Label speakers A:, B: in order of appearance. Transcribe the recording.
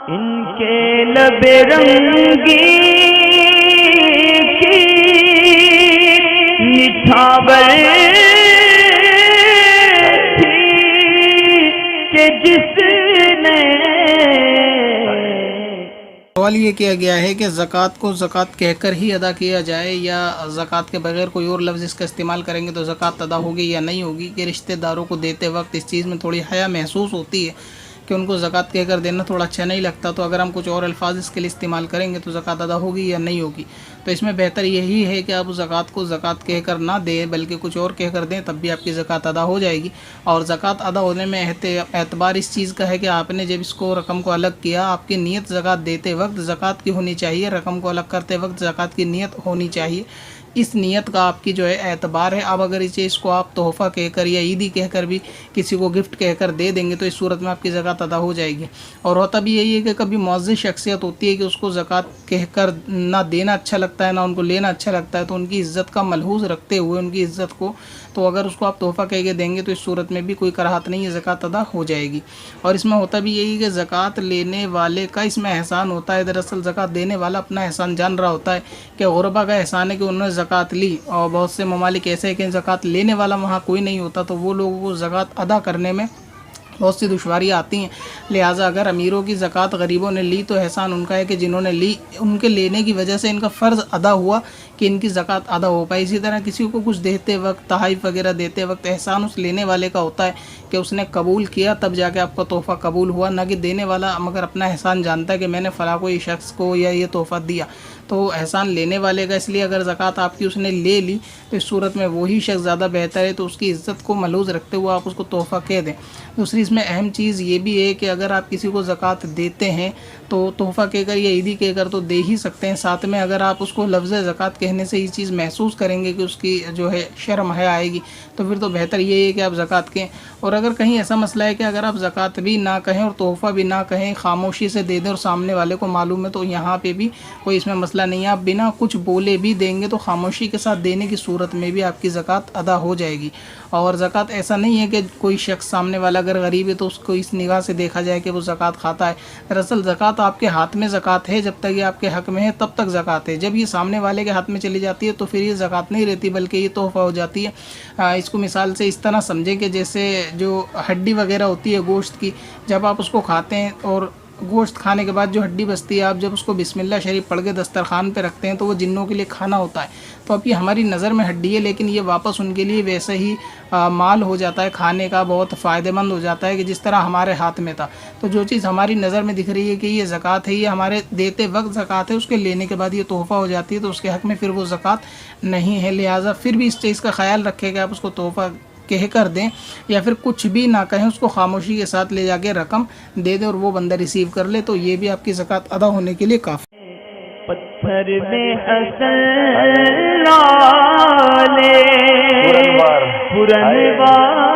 A: इनके लबे रंगी की निछावर थी कि जिसने।
B: सवाल ये किया गया है कि ज़कात को ज़कात कहकर ही अदा किया जाए या ज़कात के बगैर कोई और लफ्ज़ इसका इस्तेमाल करेंगे तो ज़कात अदा होगी या नहीं होगी। कि रिश्तेदारों को देते वक्त इस चीज़ में थोड़ी हया महसूस होती है कि उनको ज़कात कहकर देना थोड़ा अच्छा नहीं लगता, तो अगर हम कुछ और अल्फाज इसके लिए इस्तेमाल करेंगे तो ज़कात अदा होगी या नहीं होगी। तो इसमें बेहतर यही है कि आप ज़कात को ज़कात कहकर ना दें बल्कि कुछ और कहकर दें, तब भी आपकी ज़कात अदा हो जाएगी। और ज़कात अदा होने में एतबार इस चीज़ का है कि आपने जब इसको रकम को अलग किया, आपकी नीयत ज़कात देते वक्त ज़कात की होनी चाहिए, रकम को अलग करते वक्त ज़कात की नीयत होनी चाहिए। इस नीयत का आपकी जो है एतबार है। अब अगर इसे इसको आप तोहफ़ा कहकर या ईदी कहकर भी किसी को गिफ्ट कहकर दे देंगे तो इस सूरत में आपकी ज़कात अदा हो जाएगी। और होता भी यही है कि कभी मुअज़्ज़िज़ शख्सियत होती है कि उसको ज़कात कहकर ना देना अच्छा लगता है ना उनको लेना अच्छा लगता है, तो उनकी इज़्ज़त का मलहूज़ रखते हुए उनकी इज़्ज़त को, तो अगर उसको आप तोहफ़ा कह के देंगे तो इस सूरत में भी कोई कराहत नहीं है, ज़कात अदा हो जाएगी। और इसमें होता भी यही कि ज़कात लेने वाले का इसमें एहसान होता है। दरअसल ज़कात देने वाला अपना एहसान जान रहा होता है कि गुरबा का एहसान है कि उन्होंने ज़कात ली, और बहुत से ममालिक ऐसे हैं कि ज़कात लेने वाला वहाँ कोई नहीं होता, तो वो लोगों को ज़कात अदा करने में बहुत सी दुश्वारियाँ आती हैं। लिहाजा अगर अमीरों की ज़कात गरीबों ने ली तो एहसान उनका है कि जिन्होंने ली, उनके लेने की वजह से इनका फ़र्ज़ अदा हुआ कि इनकी ज़कात अदा हो पाए। इसी तरह किसी को कुछ देते वक्त, तहाइफ़ वगैरह देते वक्त एहसान उस लेने वाले का होता है कि उसने कबूल किया तब जाके आपका तोहफ़ा कबूल हुआ, ना कि देने वाला मगर अपना एहसान जानता है कि मैंने फ़लाँ कोई शख्स को या ये तोहफ़ा दिया, तो एहसान लेने वाले का। इसलिए अगर ज़कात आपकी उसने ले ली तो इस सूरत में वही शख्स ज़्यादा बेहतर है, तो उसकी इज़्ज़त को मलूज़ रखते हुए आप उसको तोहफ़ा कह दें। दूसरी इसमें अहम चीज़ ये भी है कि अगर आप किसी को ज़कात देते हैं तो तोहफ़ा कहकर या ईदी कहकर तो दे ही सकते हैं, साथ में अगर आप उसको लफ्ज़ ज़कात कहने से ये चीज़ महसूस करेंगे कि उसकी जो है शर्म हया आएगी, तो फिर तो बेहतर ये है कि आप ज़कात कहें। और अगर कहीं ऐसा मसला है कि अगर आप ज़कात भी ना कहें और तोहफ़ा भी ना कहें, खामोशी से दे दें और सामने वाले को मालूम है, तो यहाँ पे भी कोई इसमें मसला नहीं है। आप बिना कुछ बोले भी देंगे तो खामोशी के साथ देने की सूरत में भी आपकी ज़कात अदा हो जाएगी। और ज़कात ऐसा नहीं है कि कोई शख्स सामने वाला अगर गरीब है तो उसको इस निगाह से देखा जाए कि वो ज़कात खाता है। दरअसल ज़कात आपके हाथ में ज़कात है, जब तक ये आपके हक़ में है तब तक ज़कात है। जब ये सामने वाले के हाथ में चली जाती है तो फिर ये ज़कात नहीं रहती बल्कि ये तोहफ़ा हो जाती है। इसको मिसाल से इस तरह समझें कि जैसे जो हड्डी वगैरह होती है गोश्त की, जब आप उसको खाते हैं और गोश्त खाने के बाद जो हड्डी बचती है, आप जब उसको बिस्मिल्लाह शरीफ पढ़ के दस्तरखान पे रखते हैं तो वो जिन्नों के लिए खाना होता है। तो अब ये हमारी नज़र में हड्डी है, लेकिन ये वापस उनके लिए वैसे ही माल हो जाता है, खाने का बहुत फ़ायदेमंद हो जाता है कि जिस तरह हमारे हाथ में था। तो जो चीज़ हमारी नज़र में दिख रही है कि ये ज़कात है, ये हमारे देते वक्त ज़कात है, उसके लेने के बाद ये तोहफ़ा हो जाती है, तो उसके हक़ में फिर वो ज़कात नहीं है। लिहाजा फिर भी इस चीज़ का ख्याल रखें कि आप उसको तोहफ़ा कह कर दें या फिर कुछ भी ना कहें, उसको खामोशी के साथ ले जाके रकम दे दें और वो बंदा रिसीव कर ले, तो ये भी आपकी ज़कात अदा होने के लिए काफ़ी।
A: पत्थर में हसन लाले पुरनवार